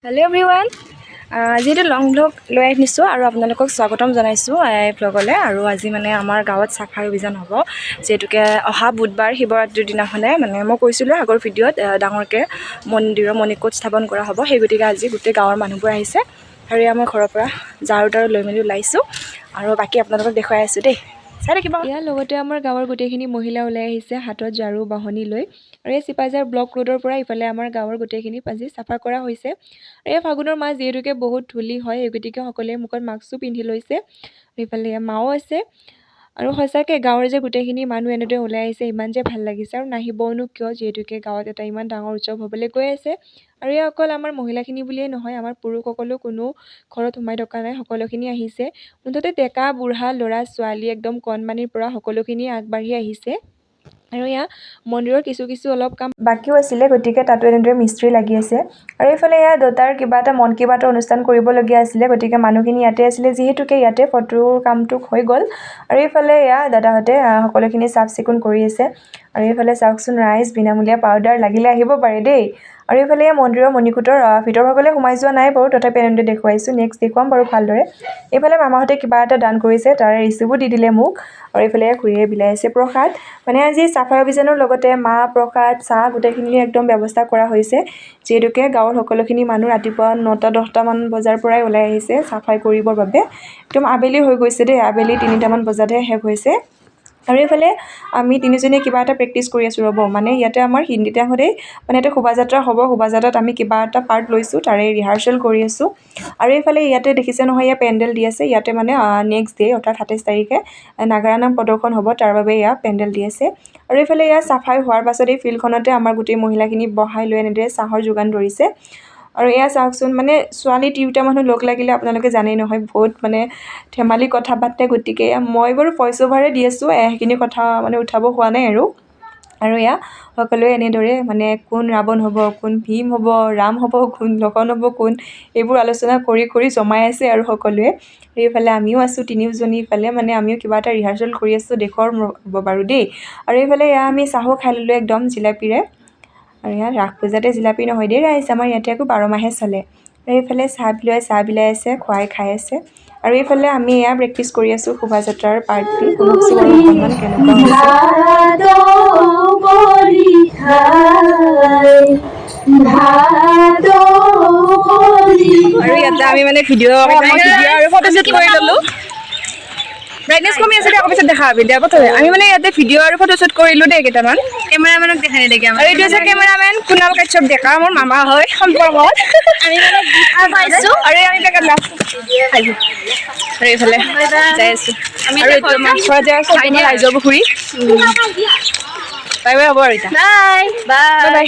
Hello' everyone যিহেতু লং vlog লৈ আহিছোঁ আৰু আপোনালোকক স্বাগতম জনাইছোঁ এই ভ্লগলৈ। আৰু আজি মানে আমাৰ গাঁৱত চাফাই অভিযান হ'ব, যিহেতুকে অহা বুধবাৰ শিৱৰাত্ৰিৰ দিনাখনে মানে মই কৈছিলোঁ আগৰ ভিডিঅ'ত ডাঙৰকৈ মন্দিৰৰ মণিকোট স্থাপন কৰা হ'ব। সেই গতিকে আজি গোটেই গাঁৱৰ মানুহবোৰ আহিছে আৰু এয়া মই ঘৰৰ পৰা ঝাৰু তাৰু লৈ মেলি ওলাইছোঁ আৰু বাকী আপোনালোকক দেখুৱাই আছোঁ দেই, চাই থাকিব। ইয়াৰ লগতে আমাৰ গাঁৱৰ গোটেইখিনি মহিলা ওলাই আহিছে হাতত ঝাৰু বাহনি লৈ। আৰু এই চিপাঝাৰ ব্লক ৰোডৰ পৰা ইফালে আমাৰ গাঁৱৰ গোটেইখিনি আজি চাফা কৰা হৈছে। আৰু এই ফাগুনৰ মাহ যিহেতুকে বহুত ধূলি হয়, এই গতিকে সকলোৱে মুখত মাস্কো পিন্ধি লৈছে। ইফালে মাও আছে আৰু সঁচাকৈ গাঁৱৰ যে গোটেইখিনি মানুহ এনেদৰে ওলাই আহিছে, ইমান যে ভাল লাগিছে। আৰু নাহিবওনো কিয়, যিহেতুকে গাঁৱত এটা ইমান ডাঙৰ উৎসৱ হ'বলৈ গৈ আছে। আৰু এই অকল আমাৰ মহিলাখিনি বুলিয়েই নহয়, আমাৰ পুৰুষসকলেও কোনো ঘৰত সোমাই থকা নাই, সকলোখিনি আহিছে। মুঠতে ডেকা বুঢ়া ল'ৰা ছোৱালী একদম কণমানিৰ পৰা সকলোখিনি আগবাঢ়ি আহিছে। আৰু এয়া মন্দিৰৰ কিছু অলপ কাম বাকীও আছিলে, গতিকে তাতো এনেদৰে মিস্ত্ৰী লাগি আছে। আৰু এইফালে এয়া দেউতাৰ কিবা এটা মন কি বাতৰ অনুষ্ঠান কৰিবলগীয়া আছিলে, গতিকে মানুহখিনি ইয়াতে আছিলে, যিহেতুকে ইয়াতে ফটোৰ কামটো হৈ গ'ল। আৰু এইফালে এয়া দাদাহঁতে সকলোখিনি চাফ চিকুণ কৰি আছে। আৰু এইফালে চাওকচোন ৰাইজ, বিনামূলীয়া পাউডাৰ লাগিলে আহিব পাৰে দেই। আৰু এইফালে মন্দিৰৰ মণিকোটৰ ভিতৰভাগলৈ সোমাই যোৱা নাই বাৰু, তথাপি এনেদৰে দেখুৱাইছোঁ, নেক্সট দেখুৱাম বাৰু ভালদৰে। এইফালে মামাহঁতে কিবা এটা দান কৰিছে, তাৰে ৰিচিপো দি দিলে মোক। আৰু এইফালে খুৰীয়ে বিলাই আছে প্ৰসাদ, মানে আজি চাফাই অভিযানৰ লগতে মাহ প্ৰসাদ চাহ গোটেইখিনি একদম ব্যৱস্থা কৰা হৈছে। যিহেতুকে গাঁৱৰ সকলোখিনি মানুহ ৰাতিপুৱা 9-10মান বজাৰ পৰাই ওলাই আহিছে চাফাই কৰিবৰ বাবে। একদম আবেলি হৈ গৈছে দেই, আবেলি 3টামান বজাতহে শেষ হৈছে। আৰু এইফালে আমি তিনিজনীয়ে কিবা এটা প্ৰেক্টিচ কৰি আছোঁ ৰ'ব, মানে ইয়াতে আমাৰ হিন্দীতে মানে এটা শোভাযাত্ৰা হ'ব, শোভাযাত্ৰাত আমি কিবা এটা পাৰ্ট লৈছোঁ, তাৰে ৰিহাৰ্চেল কৰি আছোঁ। আৰু এইফালে ইয়াতে দেখিছে নহয়, ইয়াত পেণ্ডেল দি আছে, ইয়াতে মানে নেক্সট ডে অৰ্থাৎ 27 তাৰিখে নাগাৰা নাম প্ৰদৰ্শন হ'ব, তাৰ বাবে এয়া পেণ্ডেল দি আছে। আৰু এইফালে এয়া চাফাই হোৱাৰ পাছত এই ফিল্ডখনতে আমাৰ গোটেই মহিলাখিনি বহাই লৈ এনেদৰে চাহৰ যোগান ধৰিছে। আৰু এয়া চাওকচোন, মানে ছোৱালী তিৰোতা মানুহ লগ লাগিলে আপোনালোকে জানেই নহয়, বহুত মানে ধেমালি কথা পাতে। গতিকে মই বাৰু ভইচ অভাৰে দি আছোঁ, সেইখিনি কথা মানে উঠাব হোৱা নাই আৰু এয়া সকলোৱে এনেদৰে মানে কোন ৰাৱণ হ'ব, কোন ভীম হ'ব, ৰাম হ'ব, কোন লক্ষণ হ'ব, কোন এইবোৰ আলোচনা কৰি জমাই আছে আৰু সকলোৱে। এইফালে আমিও আছোঁ তিনিওজনী, ইফালে মানে আমিও কিবা এটা ৰিহাৰ্চেল কৰি আছোঁ, দেখুৱাম হ'ব বাৰু দেই। আৰু এইফালে এয়া আমি চাহো খাই ল'লোঁ একদম জিলাপিৰে। আৰু ইয়াত ৰাস পূজাতে জিলাপি নহয় দেই ৰাইজ, আমাৰ ইয়াতে আকৌ 12 মাহে চলে। আৰু এইফালে চাহ বিলাই আছে, খুৱাই খাই আছে। আৰু এইফালে আমি এয়া প্ৰেক্টিচ কৰি আছোঁ শোভাযাত্ৰাৰ পাৰ্টটি, শুনকচোন আৰু অকণমান কেনেকুৱা হৈছে। আৰু ইয়াতে আমি মানে ভিডিঅ' আৰু ফটোশ্বুট কৰি ল'লোঁ। ব্ৰাইটনেছ কমি আছে, আকৌ পিছত দেখা পাবি দিয়া প্ৰথমে। আমি মানে ইয়াতে ভিডিঅ' আৰু ফটোশ্বুট কৰিলোঁ দেই কেইটামান। কেমেৰামেনক দেখাই নিদিয়ে। আৰু এইটো হৈছে কেমেৰামেন কুণাল কাশ্যপ ডেকা, মোৰ মামা হয় সম্পৰ্কত। আমি পাইছোঁ আৰু আমি আৰু এইফালে যাই আছোঁ। আৰু এইটো আমাৰ ঘৰত যাই আছোঁ, আমাৰ ৰাইজৰ পুখুৰী। বাই বাই হ'ব আৰু এতিয়া, বাই বাই।